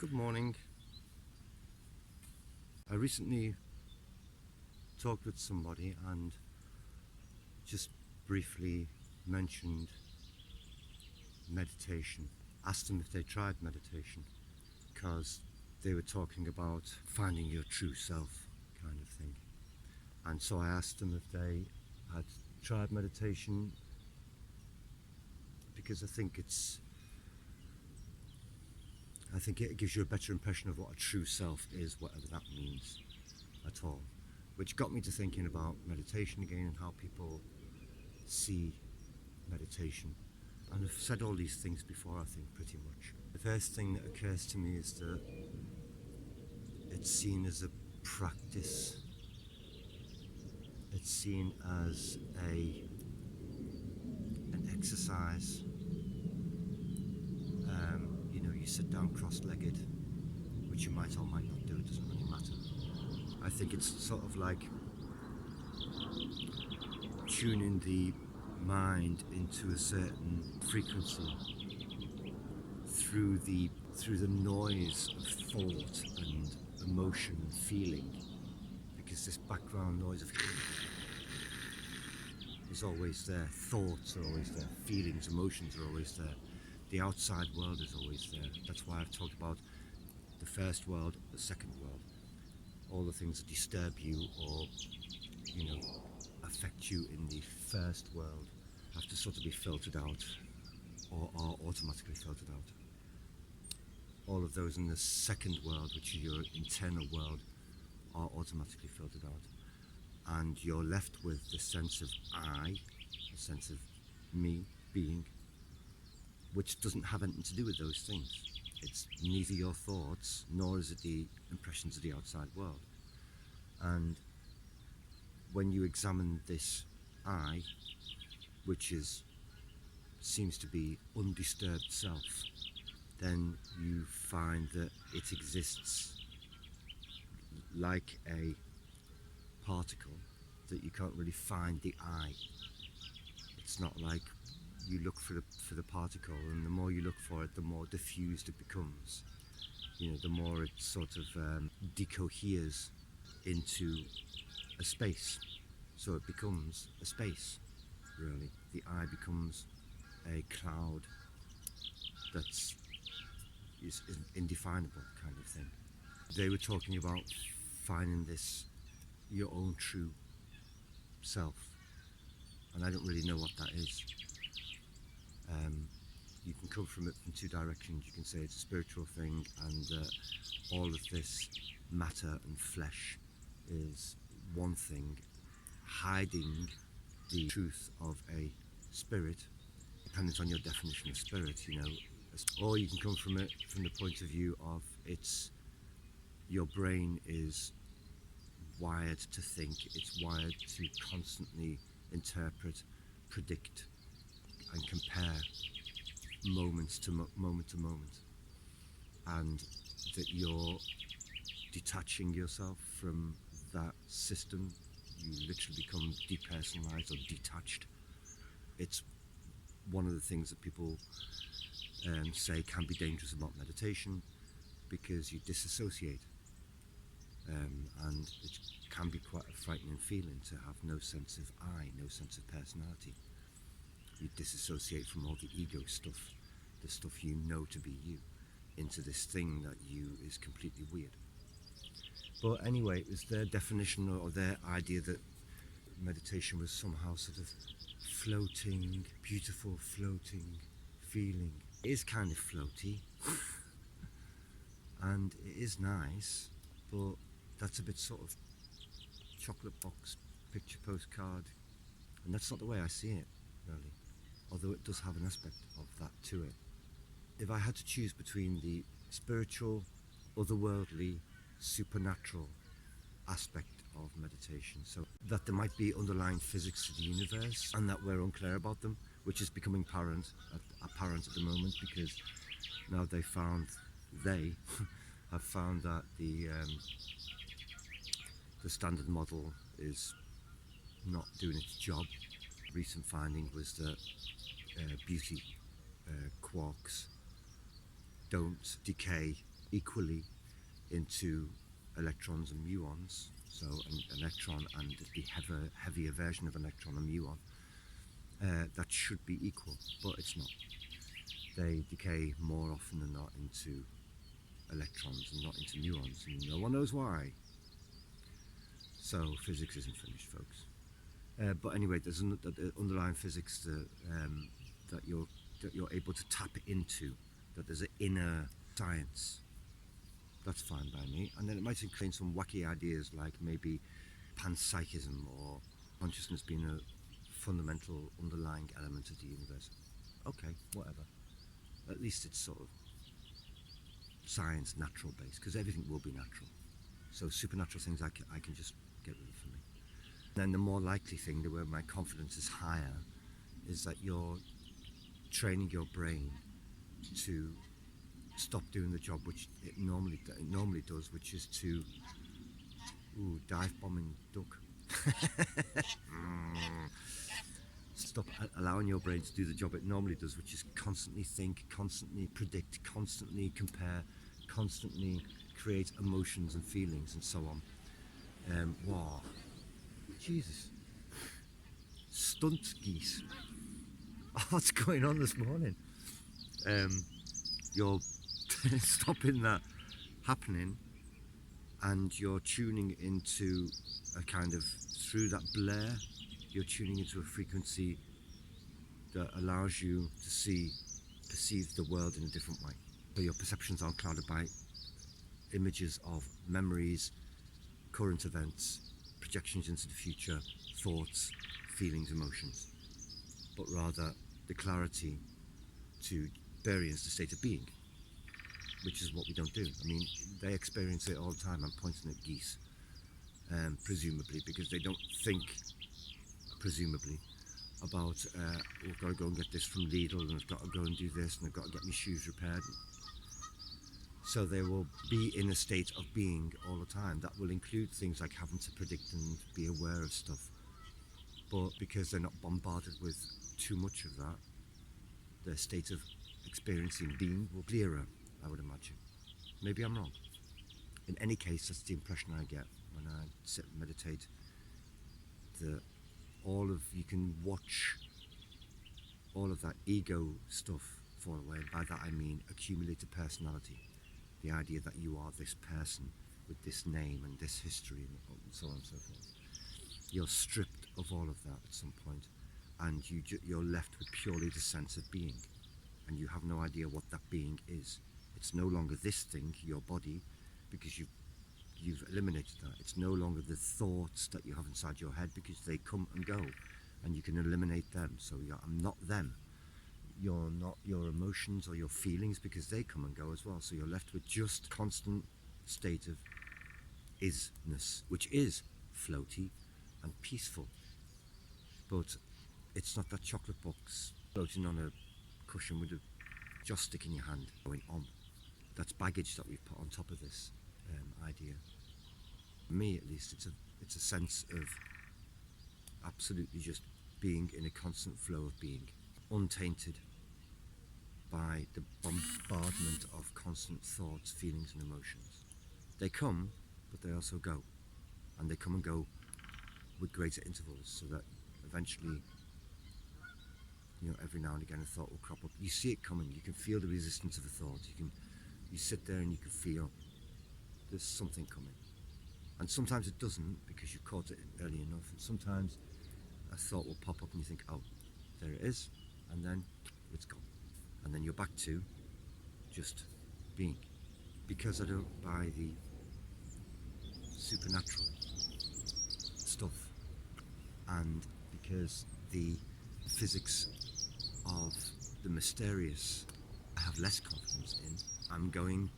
Good morning. I recently talked with somebody and just briefly mentioned meditation. Asked them if they tried meditation because they were talking about finding your true self kind of thing. And so I asked them if they had tried meditation because I think it gives you a better impression of what a true self is, whatever that means at all. Which got me to thinking about meditation again and how people see meditation. And I've said all these things before, I think, pretty much. The first thing that occurs to me is that it's seen as a practice. It's seen as an exercise. You sit down cross-legged, which you might or might not do, it doesn't really matter. I think it's sort of like tuning the mind into a certain frequency through the noise of thought and emotion and feeling, because this background noise of is always there, thoughts are always there, feelings, emotions are always there. The outside world is always there. That's why I've talked about the first world, the second world. All the things that disturb you or, affect you in the first world have to sort of be filtered out or are automatically filtered out. All of those in the second world, which is your internal world, are automatically filtered out. And you're left with the sense of I, the sense of me, being, which doesn't have anything to do with those things. It's neither your thoughts nor is it the impressions of the outside world. And when you examine this I, which seems to be undisturbed self, then you find that it exists like a particle that you can't really find the I. It's not like you look for the particle, and the more you look for it, the more diffused it becomes. The more it sort of decoheres into a space. So it becomes a space, really. The I becomes a cloud that's is indefinable kind of thing. They were talking about finding this, your own true self, and I don't really know what that is. You can come from it from two directions. You can say it's a spiritual thing, and all of this matter and flesh is one thing, hiding the truth of a spirit, depending on your definition of spirit, Or you can come from it from the point of view of your brain is wired to think, it's wired to constantly interpret, predict, and compare moment to moment, and that you're detaching yourself from that system. You literally become depersonalized or detached. It's one of the things that people say can be dangerous about meditation, because you disassociate, and it can be quite a frightening feeling to have no sense of I, no sense of personality. You disassociate from all the ego stuff, the stuff you know to be you, into this thing that you is completely weird. But anyway, it was their definition or their idea that meditation was somehow sort of floating, beautiful floating feeling. It is kind of floaty and it is nice, but that's a bit sort of chocolate box, picture postcard, and that's not the way I see it, really. Although it does have an aspect of that to it. If I had to choose between the spiritual, otherworldly, supernatural aspect of meditation, so that there might be underlying physics to the universe and that we're unclear about them, which is becoming apparent at the moment, because now they have found that the standard model is not doing its job. Recent finding was that beauty quarks don't decay equally into electrons and muons. So an electron and the heavier version of an electron, a muon, that should be equal, but it's not. They decay more often than not into electrons and not into muons, and no one knows why. So physics isn't finished, folks. But anyway, there's the underlying physics that you're able to tap into. That there's an inner science. That's fine by me. And then it might include some wacky ideas like maybe panpsychism or consciousness being a fundamental underlying element of the universe. Okay, whatever. At least it's sort of science, natural based, because everything will be natural. So supernatural things I can just get rid of for me. Then the more likely thing, where my confidence is higher, is that you're training your brain to stop doing the job which it normally does, which is to dive bombing duck. Stop allowing your brain to do the job it normally does, which is constantly think, constantly predict, constantly compare, constantly create emotions and feelings and so on. Wow, Jesus, stunt geese. What's going on this morning? You're stopping that happening, and you're tuning into a kind of, through that blare, you're tuning into a frequency that allows you to perceive the world in a different way. So your perceptions aren't clouded by images of memories, current events, projections into the future, thoughts, feelings, emotions, but rather the clarity to experience the state of being, which is what we don't do. I mean, they experience it all the time. I'm pointing at geese, presumably, because they don't think, presumably, about, I've got to go and get this from Lidl, and I've got to go and do this, and I've got to get my shoes repaired. So they will be in a state of being all the time. That will include things like having to predict and be aware of stuff. But because they're not bombarded with too much of that, their state of experiencing being will be clearer, I would imagine. Maybe I'm wrong. In any case, that's the impression I get when I sit and meditate. That you can watch all of that ego stuff fall away. And by that I mean accumulated personality. The idea that you are this person with this name and this history and so on and so forth. You're stripped of all of that at some point, and you're left with purely the sense of being, and you have no idea what that being is. It's no longer this thing, your body, because you've eliminated that. It's no longer the thoughts that you have inside your head, because they come and go, and you can eliminate them. So I'm not them. You're not your emotions or your feelings, because they come and go as well. So you're left with just constant state of isness, which is floaty and peaceful. But it's not that chocolate box floating on a cushion with a joystick in your hand going on. That's baggage that we've put on top of this idea. For me, at least, it's a sense of absolutely just being in a constant flow of being, untainted by the bombardment of constant thoughts, feelings and emotions. They come, but they also go, and they come and go with greater intervals, so that eventually, every now and again a thought will crop up. You see it coming, you can feel the resistance of a thought, you sit there and you can feel there's something coming. And sometimes it doesn't, because you've caught it early enough, and sometimes a thought will pop up and you think, oh, there it is, and then it's gone. And then you're back to just being. Because I don't buy the supernatural stuff, and because the physics of the mysterious I have less confidence in, I'm going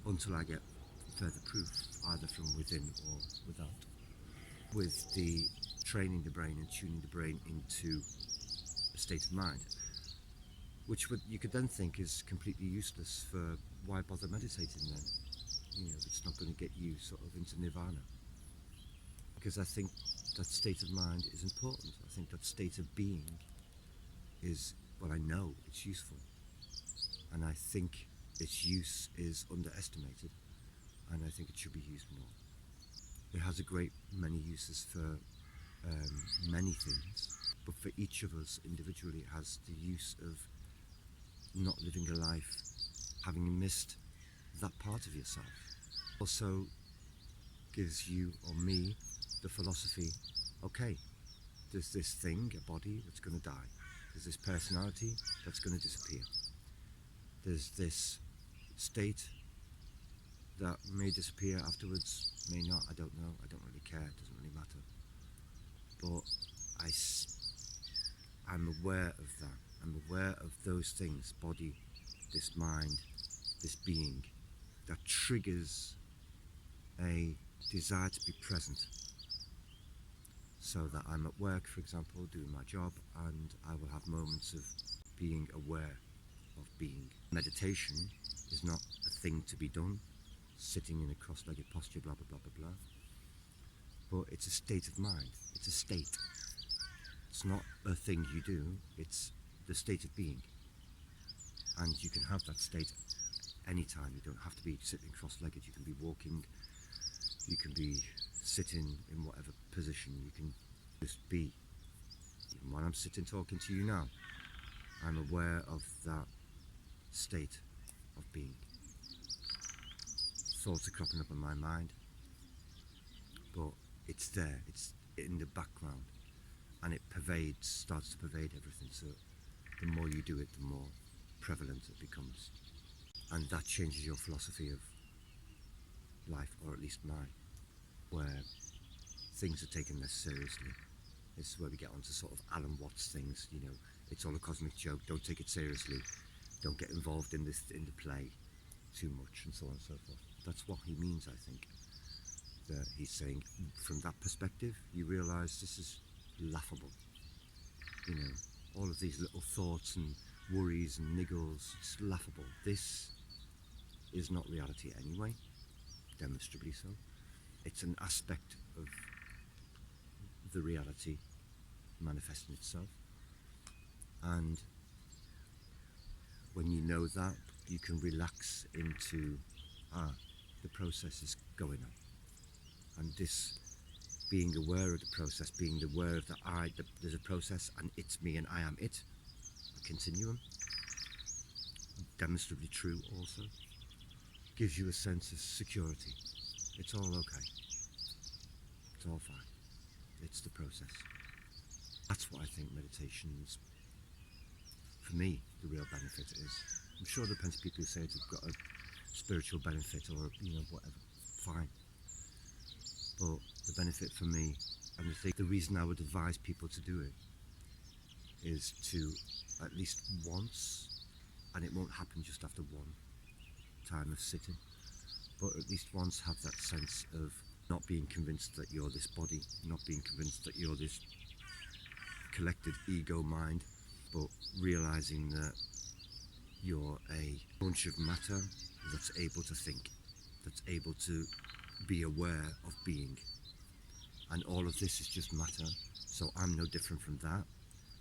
until I get further proof, either from within or without, with the training the brain and tuning the brain into a state of mind, which you could then think is completely useless. For why bother meditating then? It's not going to get you sort of into nirvana. Because I think that state of mind is important. I think that state of being is, well, I know it's useful. And I think its use is underestimated, and I think it should be used more. It has a great many uses for many things, but for each of us individually it has the use of not living a life having missed that part of yourself. Also gives you or me the philosophy, okay, there's this thing, a body, that's going to die. There's this personality that's going to disappear. There's this state that may disappear afterwards, may not, I don't know, I don't really care, it doesn't really matter. But I'm aware of that. I'm aware of those things, body, this mind, this being, that triggers a desire to be present. So that I'm at work, for example, doing my job, and I will have moments of being aware of being. Meditation is not a thing to be done, sitting in a cross-legged posture, blah, blah, blah, blah, blah. But it's a state of mind. It's a state. It's not a thing you do, it's the state of being. And you can have that state anytime. You don't have to be sitting cross-legged. You can be walking. You can be sitting in whatever position. You can just be. Even while I'm sitting talking to you now, I'm aware of that state of being. Thoughts are cropping up in my mind, but it's there, it's in the background, and it starts to pervade everything. So the more you do it, the more prevalent it becomes, and that changes your philosophy of life, or at least mine, where things are taken less seriously. This is where we get onto sort of Alan Watts things, you know, it's all a cosmic joke, don't take it seriously, don't get involved in the play too much, and so on and so forth. That's what he means, I think. That he's saying, from that perspective, you realise this is laughable. You know, all of these little thoughts and worries and niggles, it's laughable. This is not reality anyway, demonstrably so. It's an aspect of the reality manifesting itself. And when you know that, you can relax into, the process is going on. And this, being aware of the process, being aware of there's a process and it's me and I am it, a continuum, demonstrably true also, gives you a sense of security. It's all okay. It's all fine. It's the process. That's what I think meditation's, for me, the real benefit is. I'm sure there are plenty of people who say it's got a spiritual benefit or, you know, whatever, fine. But the benefit for me, and the reason I would advise people to do it, is to at least once, and it won't happen just after one time of sitting, but at least once have that sense of not being convinced that you're this body, not being convinced that you're this collected ego mind, but realizing that you're a bunch of matter that's able to think, that's able to be aware of being. And all of this is just matter, so I'm no different from that,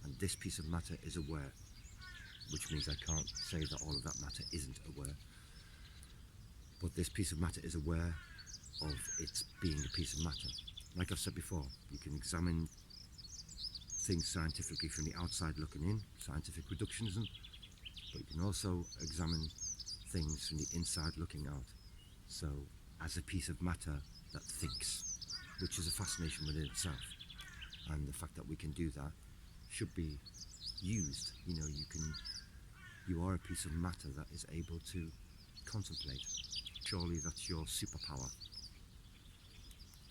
and this piece of matter is aware, which means I can't say that all of that matter isn't aware. But this piece of matter is aware of its being a piece of matter. Like I've said before, you can examine things scientifically from the outside looking in, scientific reductionism, but you can also examine things from the inside looking out. So, as a piece of matter that thinks, which is a fascination within itself. And the fact that we can do that should be used. You know, you are a piece of matter that is able to contemplate. Surely that's your superpower,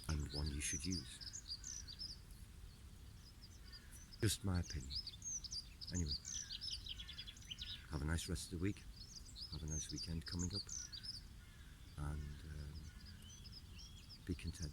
and one you should use. Just my opinion. Anyway, have a nice rest of the week. Have a nice weekend coming up, and be content.